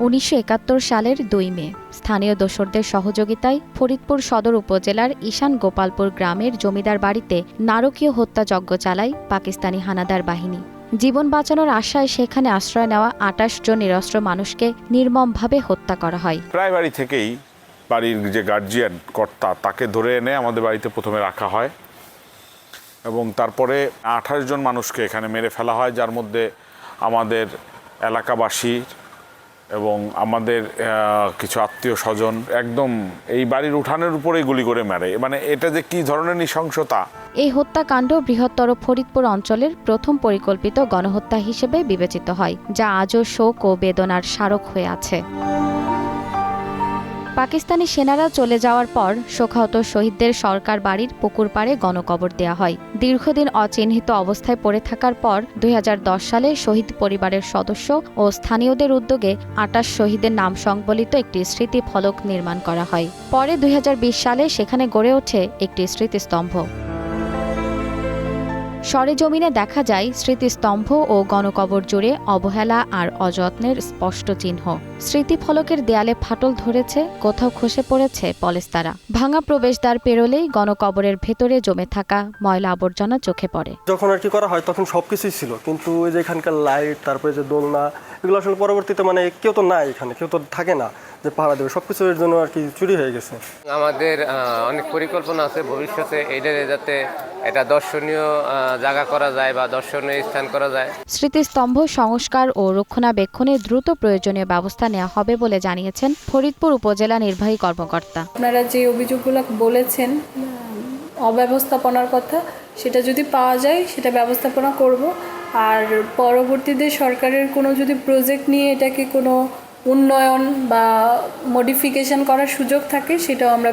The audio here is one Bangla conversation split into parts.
1971 সালের 2 মে স্থানীয় দোসরদের সহযোগিতায় ফরিদপুর সদর উপজেলার ঈশান গোপালপুর গ্রামের জমিদার বাড়িতে নারকীয় হত্যাযজ্ঞ চালায় পাকিস্তানি হানাদার বাহিনী। জীবন বাঁচানোর আশায় সেখানে আশ্রয় নেওয়া 28 জন নিরস্ত্র মানুষকে নির্মমভাবে হত্যা করা হয়। প্রায় বাড়ি থেকেই বাড়ির যে গার্জিয়ান কর্তা তাকে ধরে এনে আমাদের বাড়িতে প্রথমে রাখা হয় এবং তারপরে 28 জন মানুষকে এখানে মেরে ফেলা হয়, যার মধ্যে আমাদের এলাকাবাসী এবং আমাদের কিছু আত্মীয় স্বজন একদম এই বাড়ির উঠানের উপরেই গুলি করে মারে। মানে এটা যে কি ধরনের নৃশংসতা! এই হত্যাকাণ্ড বৃহত্তর ফরিদপুর অঞ্চলের প্রথম পরিকল্পিত গণহত্যা হিসেবে বিবেচিত হয়, যা আজও শোক ও বেদনার স্মারক হয়ে আছে। পাকিস্তানি সেনারা চলে যাওয়ার পর শোকাহত শহীদদের সরকার বাড়ির পুকুর পাড়ে গণকবর দেওয়া হয়। দীর্ঘদিন অচিহ্নিত অবস্থায় পড়ে থাকার পর 2010 সালে শহীদ পরিবারের সদস্য ও স্থানীয়দের উদ্যোগে 28 শহীদের নাম সংবলিত একটি স্মৃতিফলক নির্মাণ করা হয়। পরে 2020 সালে সেখানে গড়ে ওঠে একটি স্মৃতিস্তম্ভ। সরেজমিনে দেখা যায় স্মৃতিস্তম্ভ ও গণকবর জুড়ে অবহেলা আর অযত্নের স্পষ্ট চিহ্ন। স্মৃতিফলকের দেয়ালে ফাটল ধরেছে, কোথাও খসে পড়েছে পলেস্তারা। ভাঙা প্রবেশদ্বার পেরোলেই গণকবরের ভেতরে জমে থাকা ময়লা আবর্জনা চোখে পড়ে। যখন আর কি করা হয় তখন সবকিছুই ছিল, কিন্তু ওই যে এখানকার লাইট, তারপরে যে দোলনা, এগুলো আসলে পরবর্তীতে মানে কেউ তো নাই এখানে, কেউ তো থাকে না যে পাহারা দেবে, সবকিছু এর জন্য আর কি চুরি হয়ে গেছে। আমাদের অনেক পরিকল্পনা আছে ভবিষ্যতে এইটারে যাতে এটা দর্শনীয় জায়গা করা যায় বা দর্শনীয় স্থান করা যায়। স্মৃতিস্তম্ভ সংস্কার ও রক্ষণাবেক্ষণে দ্রুত প্রয়োজনীয় ব্যবস্থা নেওয়া হবে বলে জানিয়েছেন ফরিদপুর উপজেলা নির্বাহী কর্মকর্তা। আপনারা যে অভিযোগগুলো বলেছেন অব্যবস্থাপনার কথা, সেটা যদি পাওয়া যায় সেটা ব্যবস্থাপনা করব। আর পরবর্তীতে সরকারের কোনো যদি প্রজেক্ট নিয়ে এটাকে কোনো উন্নয়ন বা মডিফিকেশন করার সুযোগ থাকে সেটাও আমরা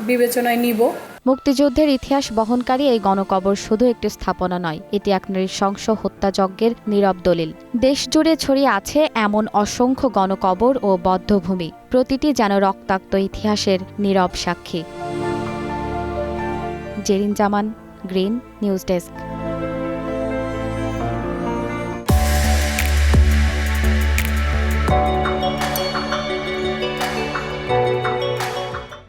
বিবেচনায় নিব। মুক্তিযুদ্ধের ইতিহাস বহনকারী এই গণকবর শুধু একটি স্থাপনা নয়, এটি এক নৃশংস হত্যাযজ্ঞের নীরব দলিল। দেশ জুড়ে ছড়িয়ে আছে এমন অসংখ্য গণকবর ও বধ্যভূমি, প্রতিটি যেন রক্তাক্ত ইতিহাসের নীরব সাক্ষী। জেরিন জামান, গ্রিন নিউজ ডেস্ক।